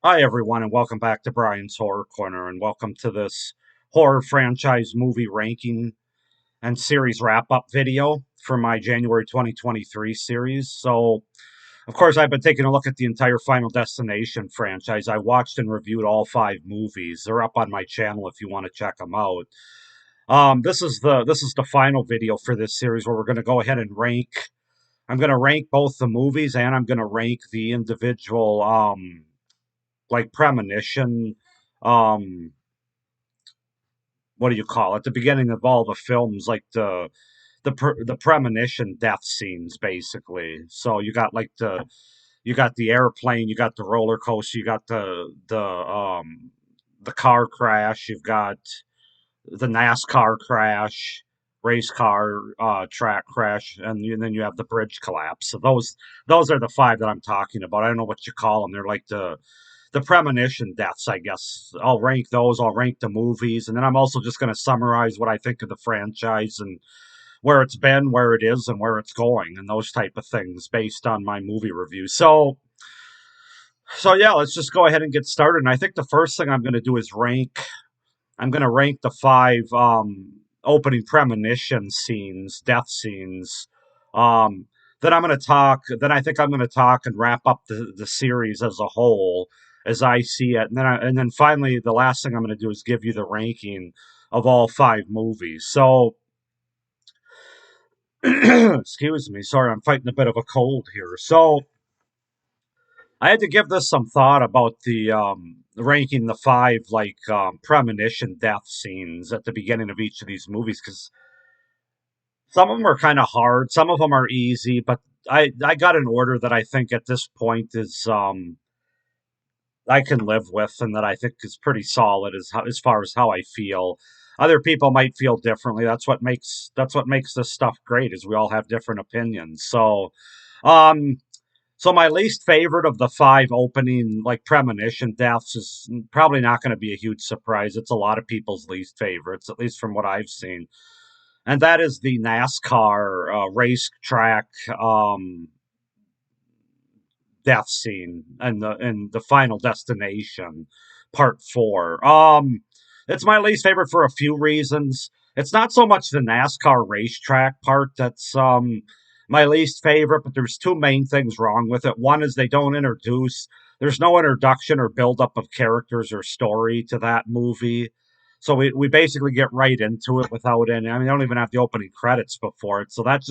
Hi, everyone, and welcome back to Brian's Horror Corner, and welcome to this horror franchise movie ranking and series wrap up video for my January 2023 series. So, of course, I've been taking a look at the entire Final Destination franchise. I watched and reviewed all five movies. They're up on my channel if you want to check them out. This is the final video for this series where we're going to go ahead and rank. I'm going to rank both the movies and I'm going to rank the individual like Premonition, um, what do you call it? The beginning of all the films, like the Premonition death scenes, basically. So you got the airplane, you got the roller coaster, you got the car crash, you've got the NASCAR crash, race car track crash, and then you have the bridge collapse. So those are the five that I'm talking about. I don't know what you call them. They're like the premonition deaths, I guess. I'll rank those. I'll rank the movies, and then I'm also just going to summarize what I think of the franchise and where it's been, where it is, and where it's going, and those type of things based on my movie review. So yeah, let's just go ahead and get started. And I think the first thing I'm going to do is rank. I'm going to rank the five opening premonition scenes, death scenes. Um, then I'm going to talk. Then I think I'm going to talk and wrap up the series as a whole as I see it. And then finally, the last thing I'm going to do is give you the ranking of all five movies. So, excuse me. Sorry, I'm fighting a bit of a cold here. So I had to give this some thought about the ranking the five premonition death scenes at the beginning of each of these movies because some of them are kind of hard, some of them are easy, but I got an order that I think at this point is I can live with and that I think is pretty solid as far as how I feel. Other people might feel differently. That's what makes this stuff great is we all have different opinions. Um so my least favorite of the five opening like premonition deaths is probably not going to be a huge surprise. It's a lot of people's least favorites, at least from what I've seen, and that is the NASCAR racetrack death scene and the Final Destination Part Four. It's my least favorite for a few reasons. It's not so much the NASCAR racetrack part that's my least favorite, but there's two main things wrong with it. One is they don't introduce. There's no introduction or buildup of characters or story to that movie. So we basically get right into it without any. I mean, I don't even have the opening credits before it. So that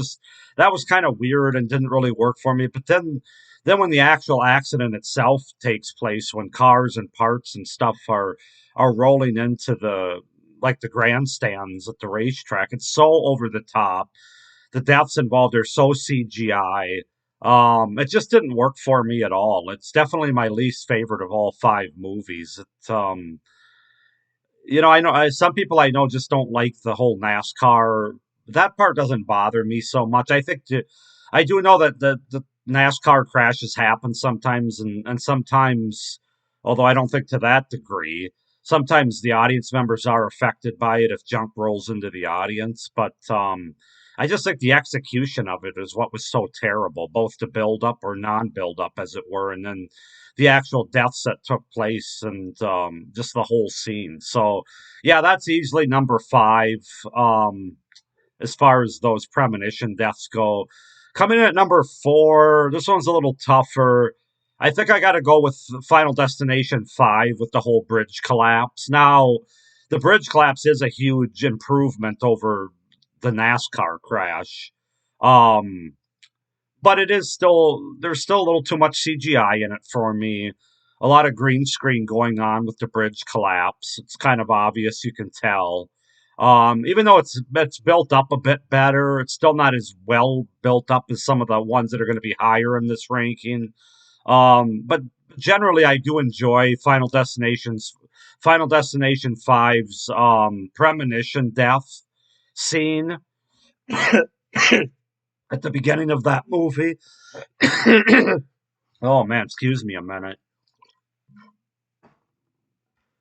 was kind of weird and didn't really work for me. But then when the actual accident itself takes place, when cars and parts and stuff are rolling into the grandstands at the racetrack, it's so over the top. The deaths involved are so CGI. It just didn't work for me at all. It's definitely my least favorite of all five movies. I know some people I know just don't like the whole NASCAR. That part doesn't bother me so much. I do know that the NASCAR crashes happen sometimes, and sometimes, although I don't think to that degree, sometimes the audience members are affected by it if junk rolls into the audience. But I just think the execution of it is what was so terrible, both the build up or non build up, as it were, and then the actual deaths that took place and just the whole scene. So, yeah, that's easily number five as far as those premonition deaths go. Coming in at number four, this one's a little tougher. I think I got to go with Final Destination 5 with the whole bridge collapse. Now, the bridge collapse is a huge improvement over the NASCAR crash. Um, but there's still a little too much CGI in it for me. A lot of green screen going on with the bridge collapse. It's kind of obvious, you can tell. Even though it's built up a bit better, it's still not as well built up as some of the ones that are going to be higher in this ranking. But generally, I do enjoy Final Destination Five's premonition death scene at the beginning of that movie. Oh man, excuse me a minute.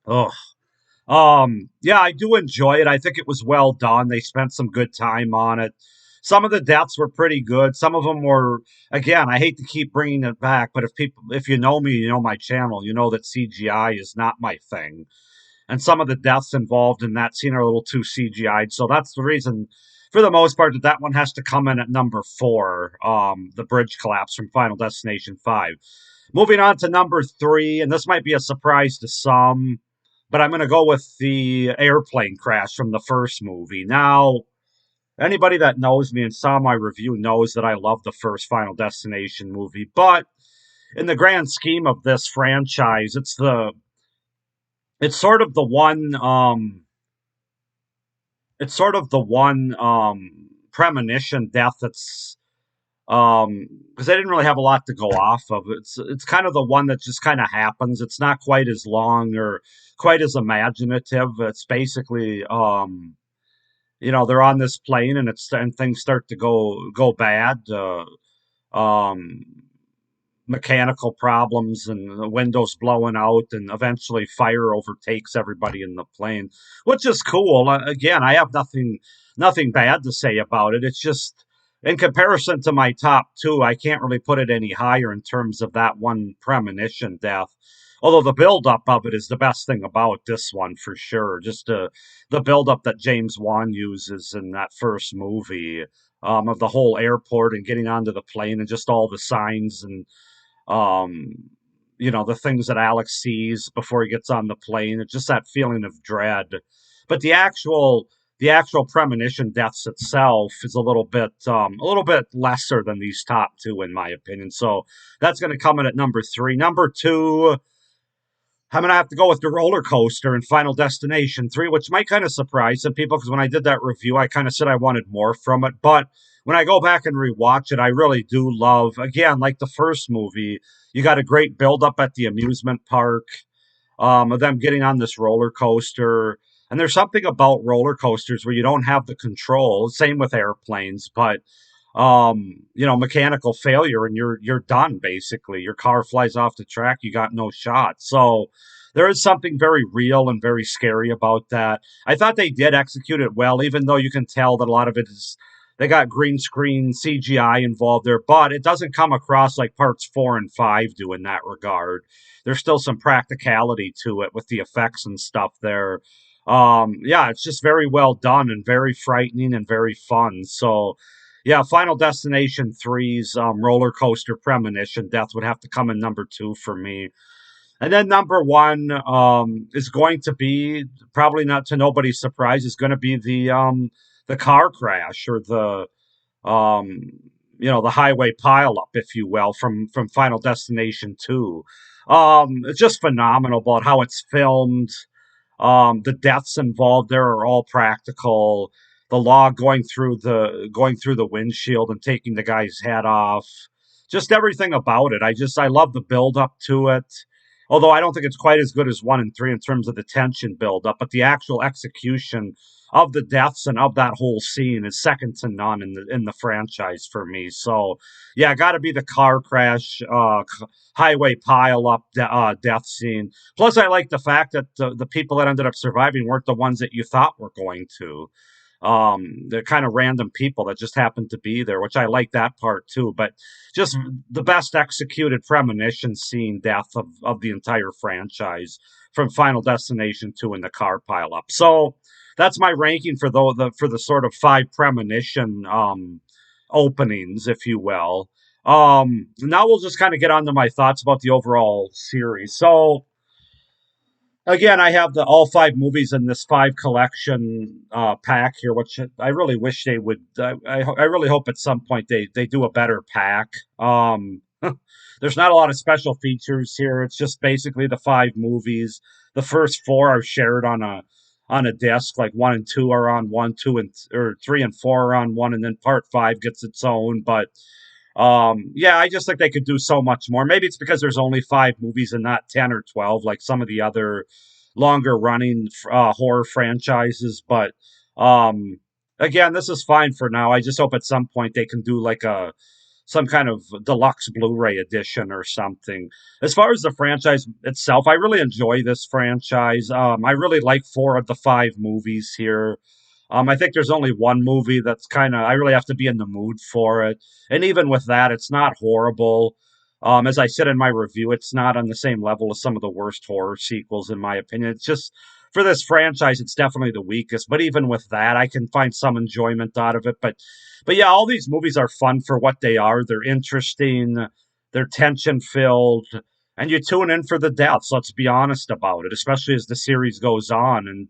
Oh, yeah, I do enjoy it. I think it was well done. They spent some good time on it. Some of the deaths were pretty good. Some of them were, again, I hate to keep bringing it back, but if you know me, you know my channel, you know that CGI is not my thing. And some of the deaths involved in that scene are a little too CGI'd. So that's the reason, for the most part, that one has to come in at number four, the bridge collapse from Final Destination 5. Moving on to number three, and this might be a surprise to some, but I'm going to go with the airplane crash from the first movie. Now, anybody that knows me and saw my review knows that I love the first Final Destination movie, but in the grand scheme of this franchise, it's sort of the one premonition death that's because I didn't really have a lot to go off of. It's kind of the one that just kind of happens. It's not quite as long or quite as imaginative. It's basically they're on this plane and things start to go bad. Um, Mechanical problems and the windows blowing out, and eventually fire overtakes everybody in the plane, which is cool. Again, I have nothing bad to say about it. It's just in comparison to my top two, I can't really put it any higher in terms of that one premonition death. Although the buildup of it is the best thing about this one for sure. Just the buildup that James Wan uses in that first movie, of the whole airport and getting onto the plane and just all the signs and um, the things that Alex sees before he gets on the plane. It's just that feeling of dread. But the actual premonition deaths itself is a little bit lesser than these top two in my opinion. So that's going to come in at number three. Number two, I'm gonna have to go with the roller coaster in Final Destination 3, which might kind of surprise some people because when I did that review, I kind of said I wanted more from it. But when I go back and rewatch it, I really do love, again, like the first movie, you got a great build up at the amusement park, of them getting on this roller coaster. And there's something about roller coasters where you don't have the control. Same with airplanes, but mechanical failure and you're done basically. Your car flies off the track, you got no shot. So there is something very real and very scary about that. I thought they did execute it well, even though you can tell that a lot of it is they got green screen CGI involved there, but it doesn't come across like parts 4 and 5 do in that regard. There's still some practicality to it with the effects and stuff there. Yeah, it's just very well done and very frightening and very fun. So yeah, Final Destination three's roller coaster premonition death would have to come in number two for me. And then number one is going to be, probably not to nobody's surprise, is going to be the car crash, or um, the highway pileup, if you will, from Final Destination 2. It's just phenomenal about how it's filmed. The deaths involved there are all practical. The log going through the windshield and taking the guy's head off. Just everything about it. I love the build up to it. Although I don't think it's quite as good as 1 and 3 in terms of the tension build up, but the actual execution of the deaths and of that whole scene is second to none in the franchise for me. So yeah, got to be the car crash, highway pile up death scene. Plus, I like the fact that the people that ended up surviving weren't the ones that you thought were going to. They're kind of random people that just happened to be there, which I like that part too. But just the best executed premonition scene death of the entire franchise from Final Destination 2 in the car pile up. So that's my ranking for the sort of five premonition openings, if you will. Now we'll just kind of get on to my thoughts about the overall series. So again, I have the all five movies in this five collection pack here, which I really wish they would. I really hope at some point they do a better pack. There's not a lot of special features here. It's just basically the five movies. The first four are shared on a disc. Like 1 and 2 are on one, or 3 and 4 are on one, and then part 5 gets its own. But yeah, I just think they could do so much more. Maybe it's because there's only five movies and not 10 or 12, like some of the other longer running horror franchises. But um, again, this is fine for now. I just hope at some point they can do like some kind of deluxe Blu-ray edition or something. As far as the franchise itself, I really enjoy this franchise. I really like 4 of the 5 movies here. I think there's only one movie that's kind of I really have to be in the mood for it, and even with that, it's not horrible. As I said in my review, it's not on the same level as some of the worst horror sequels, in my opinion. It's just for this franchise, it's definitely the weakest. But even with that, I can find some enjoyment out of it. But yeah, all these movies are fun for what they are. They're interesting, they're tension filled, and you tune in for the deaths. Let's be honest about it, especially as the series goes on.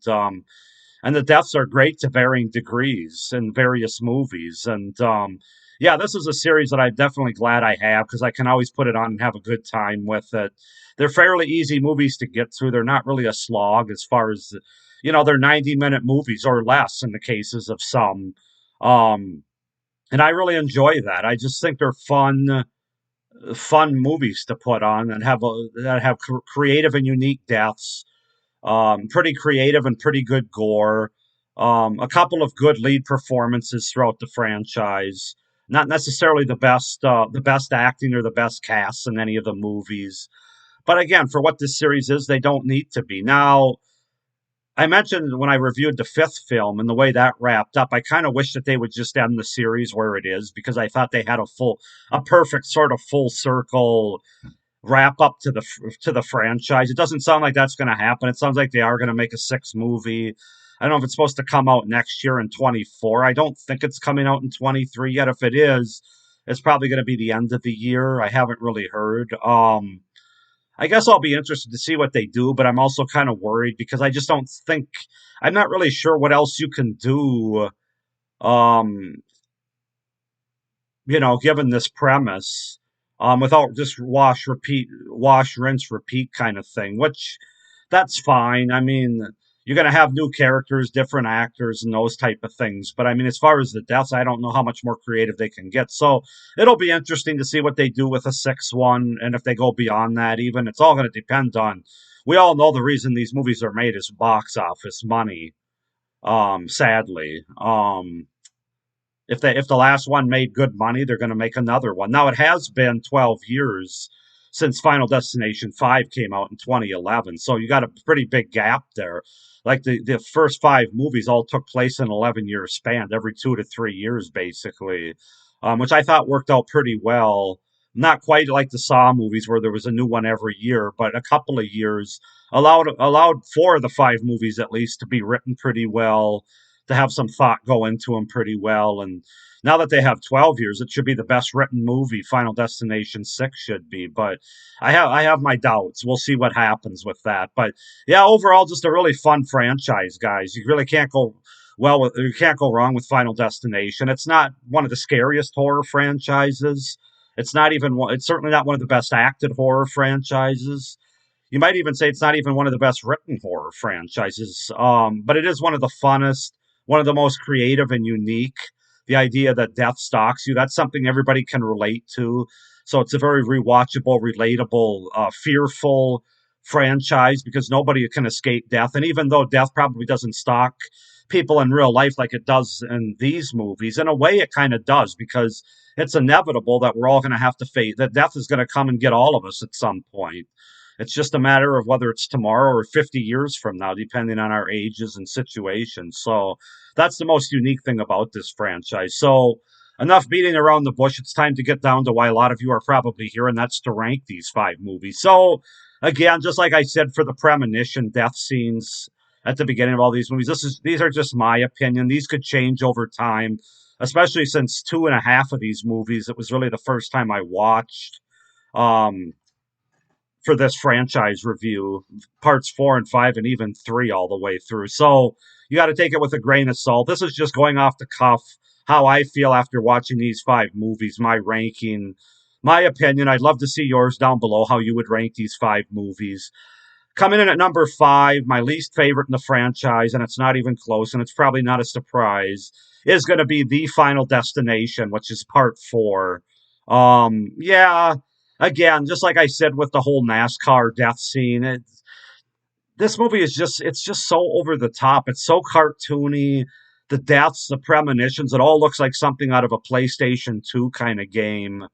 And the deaths are great to varying degrees in various movies. And yeah, this is a series that I'm definitely glad I have because I can always put it on and have a good time with it. They're fairly easy movies to get through. They're not really a slog as far as, they're 90-minute movies or less in the cases of some. Um, and I really enjoy that. I just think they're fun movies to put on and that have creative and unique deaths, pretty creative and pretty good gore. A couple of good lead performances throughout the franchise. Not necessarily the best acting or the best casts in any of the movies, but again, for what this series is, they don't need to be. Now, I mentioned when I reviewed the fifth film and the way that wrapped up, I kind of wish that they would just end the series where it is because I thought they had a perfect sort of full circle wrap up to the franchise. It doesn't sound like that's going to happen. It sounds like they are going to make a sixth movie. I don't know if it's supposed to come out next year in 24. I don't think it's coming out in 23 yet. If it is, it's probably going to be the end of the year. I haven't really heard. I guess I'll be interested to see what they do, but I'm also kind of worried because I just don't think I'm not really sure what else you can do. Um, given this premise, without just wash, rinse, repeat kind of thing, which that's fine. I mean, you're going to have new characters, different actors, and those type of things. But I mean, as far as the deaths, I don't know how much more creative they can get. So it'll be interesting to see what they do with a sixth one, and if they go beyond that, even it's all going to depend on. We all know the reason these movies are made is box office money. Sadly, if the last one made good money, they're going to make another one. Now it has been 12 years since Final Destination 5 came out in 2011, so you got a pretty big gap there. Like the first five movies all took place in an 11-year span, every 2 to 3 years basically, which I thought worked out pretty well. Not quite like the Saw movies where there was a new one every year, but a couple of years allowed four of the five movies at least to be written pretty well, to have some thought go into them pretty well. And now that they have 12 years, it should be the best written movie. Final Destination 6 should be, but I have my doubts. We'll see what happens with that. But yeah, overall, just a really fun franchise, guys. You really you can't go wrong with Final Destination. It's not one of the scariest horror franchises. It's certainly not one of the best acted horror franchises. You might even say it's not even one of the best written horror franchises, but it is one of the funnest, one of the most creative and unique. The idea that death stalks you, that's something everybody can relate to. So it's a very rewatchable, relatable, fearful franchise because nobody can escape death. And even though death probably doesn't stalk people in real life like it does in these movies, in a way it kind of does because it's inevitable that we're all going to have to face that death is going to come and get all of us at some point. It's just a matter of whether it's tomorrow or 50 years from now, depending on our ages and situations. So that's the most unique thing about this franchise. So enough beating around the bush. It's time to get down to why a lot of you are probably here, and that's to rank these five movies. So again, just like I said for the premonition death scenes at the beginning of all these movies, these are just my opinion. These could change over time, especially since two and a half of these movies, it was really the first time I watched. Um, for this franchise review, parts 4 and 5, and even 3 all the way through. So you got to take it with a grain of salt. This is just going off the cuff, how I feel after watching these five movies, my ranking, my opinion. I'd love to see yours down below, how you would rank these five movies. Coming in at number 5, my least favorite in the franchise, and it's not even close, and it's probably not a surprise, is going to be The Final Destination, which is part 4. Yeah, again, just like I said with the whole NASCAR death scene, this movie it's just so over the top. It's so cartoony. The deaths, the premonitions, it all looks like something out of a PlayStation 2 kind of game.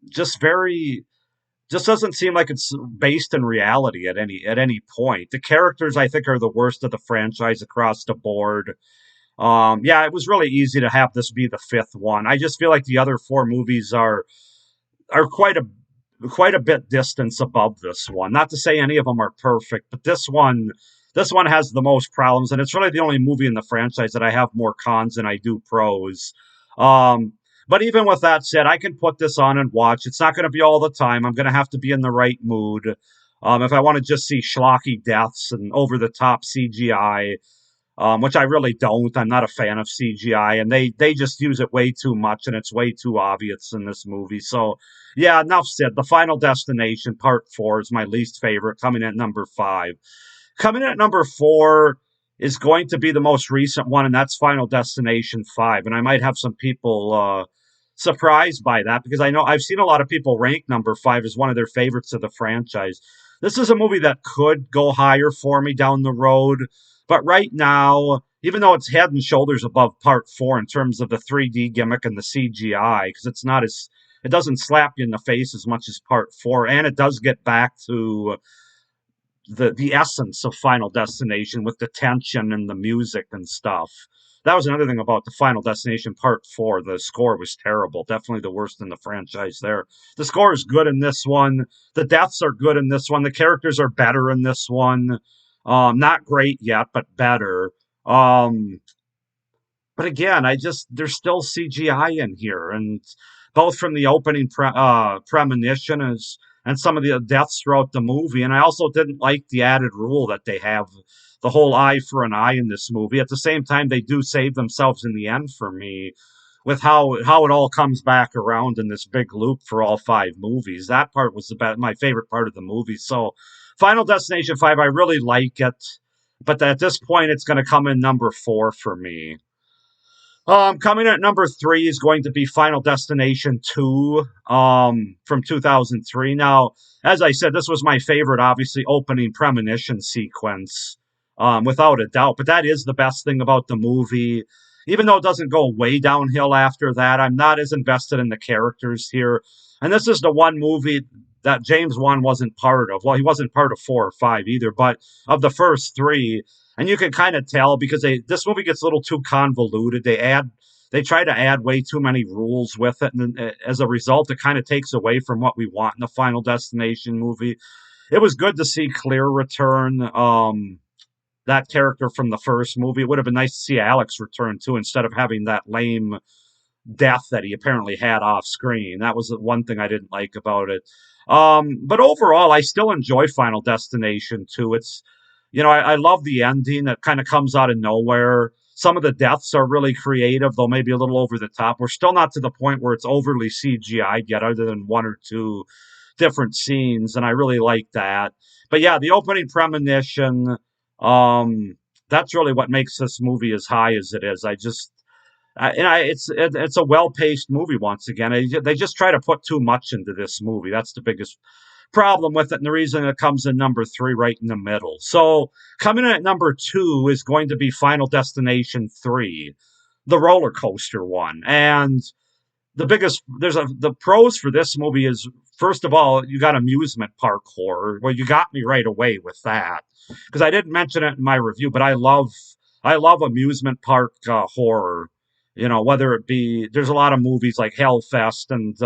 Just very just doesn't seem like it's based in reality at any point. The characters I think are the worst of the franchise across the board. Yeah, it was really easy to have this be the fifth one. I just feel like the other four movies are quite a bit distance above this one. Not to say any of them are perfect, but this one has the most problems, and it's really the only movie in the franchise that I have more cons than I do pros. Um, but even with that said, I can put this on and watch. It's not going to be all the time. I'm going to have to be in the right mood. If I want to just see schlocky deaths and over the top CGI, which I really don't. I'm not a fan of CGI, and they just use it way too much, and it's way too obvious in this movie. So, yeah, enough said. The Final Destination Part 4 is my least favorite, coming in at number 5. Coming in at number 4 is going to be the most recent one, and that's Final Destination 5. And I might have some people surprised by that because I know I've seen a lot of people rank number 5 as one of their favorites of the franchise. This is a movie that could go higher for me down the road, but right now, even though it's head and shoulders above Part 4 in terms of the 3D gimmick and the CGI, because it doesn't slap you in the face as much as Part 4, and it does get back to the essence of Final Destination with the tension and the music and stuff. That was another thing about the Final Destination Part 4. The score was terrible. Definitely the worst in the franchise there. The score is good in this one. The deaths are good in this one. The characters are better in this one. Not great yet, but better. Um, but again, there's still CGI in here, and both from the opening premonition and some of the deaths throughout the movie. And I also didn't like the added rule that they have the whole eye for an eye in this movie. At the same time, they do save themselves in the end for me with how it all comes back around in this big loop for all five movies. That part was my favorite part of the movie. So, Final Destination 5, I really like it, but at this point, it's going to come in number 4 for me. Coming at number 3 is going to be Final Destination 2 from 2003. Now, as I said, this was my favorite, obviously, opening premonition sequence, without a doubt. But that is the best thing about the movie. Even though it doesn't go way downhill after that, I'm not as invested in the characters here. And this is the one movie that James Wan wasn't part of. Well, he wasn't part of 4 or 5 either, but of the first 3. And you can kind of tell because this movie gets a little too convoluted. They try to add way too many rules with it, and as a result, it kind of takes away from what we want in the Final Destination movie. It was good to see Clear return. That character from the first movie. It would have been nice to see Alex return too, instead of having that lame death that he apparently had off screen. That was the one thing I didn't like about it. But overall, I still enjoy Final Destination 2. I love the ending that kind of comes out of nowhere. Some of the deaths are really creative, though maybe a little over the top. We're still not to the point where it's overly CGI'd yet, other than one or two different scenes, and I really like that. But yeah, the opening premonition, that's really what makes this movie as high as it is. It's a well paced movie once again. They just try to put too much into this movie. That's the biggest problem with it, and the reason it comes in number 3 right in the middle. So coming in at number 2 is going to be Final Destination 3, the roller coaster one. And the pros for this movie is, first of all, you got amusement park horror. Well, you got me right away with that because I didn't mention it in my review, but I love amusement park horror. Whether it be, there's a lot of movies like Hellfest and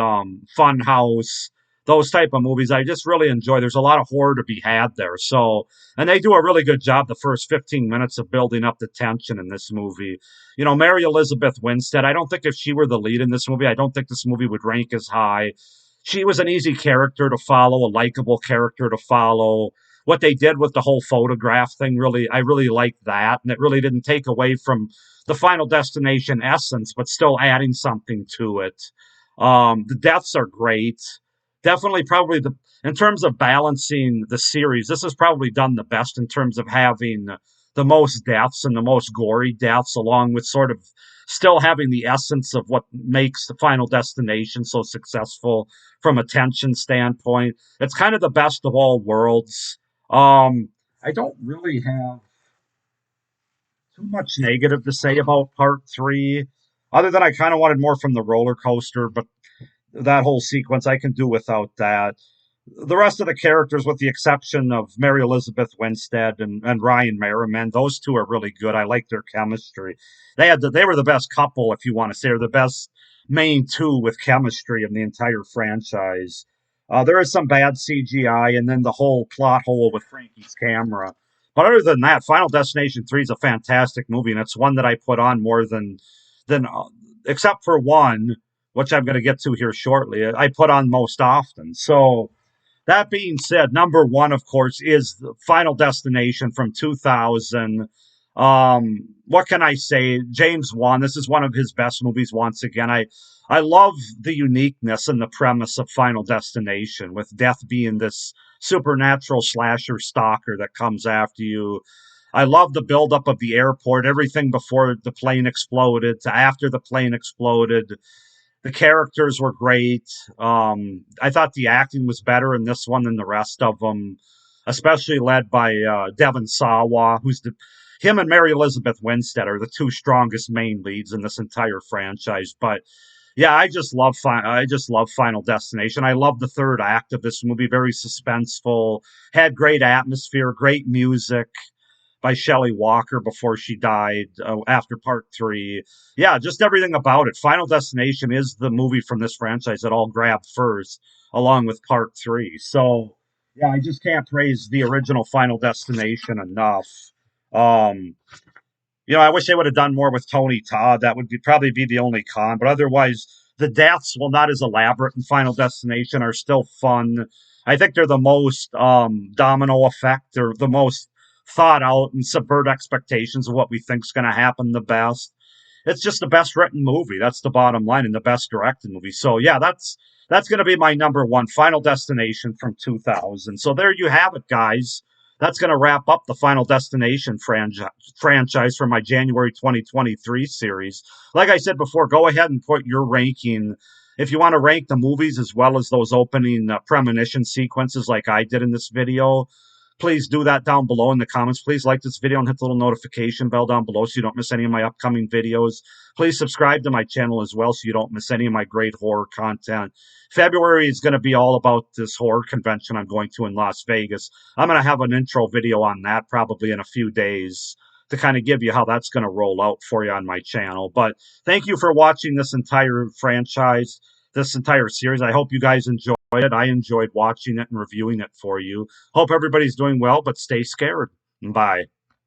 Funhouse, those type of movies I just really enjoy. There's a lot of horror to be had there. So, and they do a really good job the first 15 minutes of building up the tension in this movie. Mary Elizabeth Winstead, I don't think if she were the lead in this movie, I don't think this movie would rank as high. She was an easy character to follow, a likable character to follow. What they did with the whole photograph thing, I really liked that. And it really didn't take away from the Final Destination essence, but still adding something to it. The deaths are great. Definitely, probably in terms of balancing the series, this has probably done the best in terms of having the most deaths and the most gory deaths, along with sort of still having the essence of what makes the Final Destination so successful from a tension standpoint. It's kind of the best of all worlds. I don't really have too much negative to say about part 3, other than I kind of wanted more from the roller coaster, but that whole sequence I can do without that. The rest of the characters, with the exception of Mary Elizabeth Winstead and Ryan Merriman, those two are really good. I like their chemistry. They were the best couple, if you want to say, or the best main two with chemistry in the entire franchise. There is some bad CGI, and then the whole plot hole with Frankie's camera. But other than that, Final Destination 3 is a fantastic movie, and it's one that I put on more than except for one, which I'm going to get to here shortly. I put on most often. So that being said, number one, of course, is the Final Destination from 2000. What can I say? James Wan. This is one of his best movies. Once again, I love the uniqueness and the premise of Final Destination, with death being this supernatural slasher stalker that comes after you. I love the buildup of the airport, everything before the plane exploded to after the plane exploded. The characters were great. I thought the acting was better in this one than the rest of them, especially led by Devon Sawa, him and Mary Elizabeth Winstead are the two strongest main leads in this entire franchise. But yeah, I just love Final Destination. I love the third act of this movie, very suspenseful, had great atmosphere, great music by Shelley Walker before she died after part three. Yeah, just everything about it. Final Destination is the movie from this franchise that I'll grab first, along with part three. So, yeah, I just can't praise the original Final Destination enough. Um, I wish they would have done more with Tony Todd. That would probably be the only con. But otherwise, the deaths, while not as elaborate in Final Destination, are still fun. I think they're the most domino effect. They're the most thought out and subvert expectations of what we think is going to happen the best. It's just the best written movie. That's the bottom line, and the best directed movie. So yeah, that's going to be my number one, Final Destination from 2000. So there you have it, guys. That's going to wrap up the Final Destination franchise for my January 2023 series. Like I said before, go ahead and put your ranking. If you want to rank the movies as well as those opening premonition sequences like I did in this video, please do that down below in the comments. Please like this video and hit the little notification bell down below so you don't miss any of my upcoming videos. Please subscribe to my channel as well so you don't miss any of my great horror content. February is going to be all about this horror convention I'm going to in Las Vegas. I'm going to have an intro video on that probably in a few days to kind of give you how that's going to roll out for you on my channel. But thank you for watching this entire franchise, this entire series. I hope you guys enjoyed it. I enjoyed watching it and reviewing it for you. Hope everybody's doing well, but stay scared. Bye.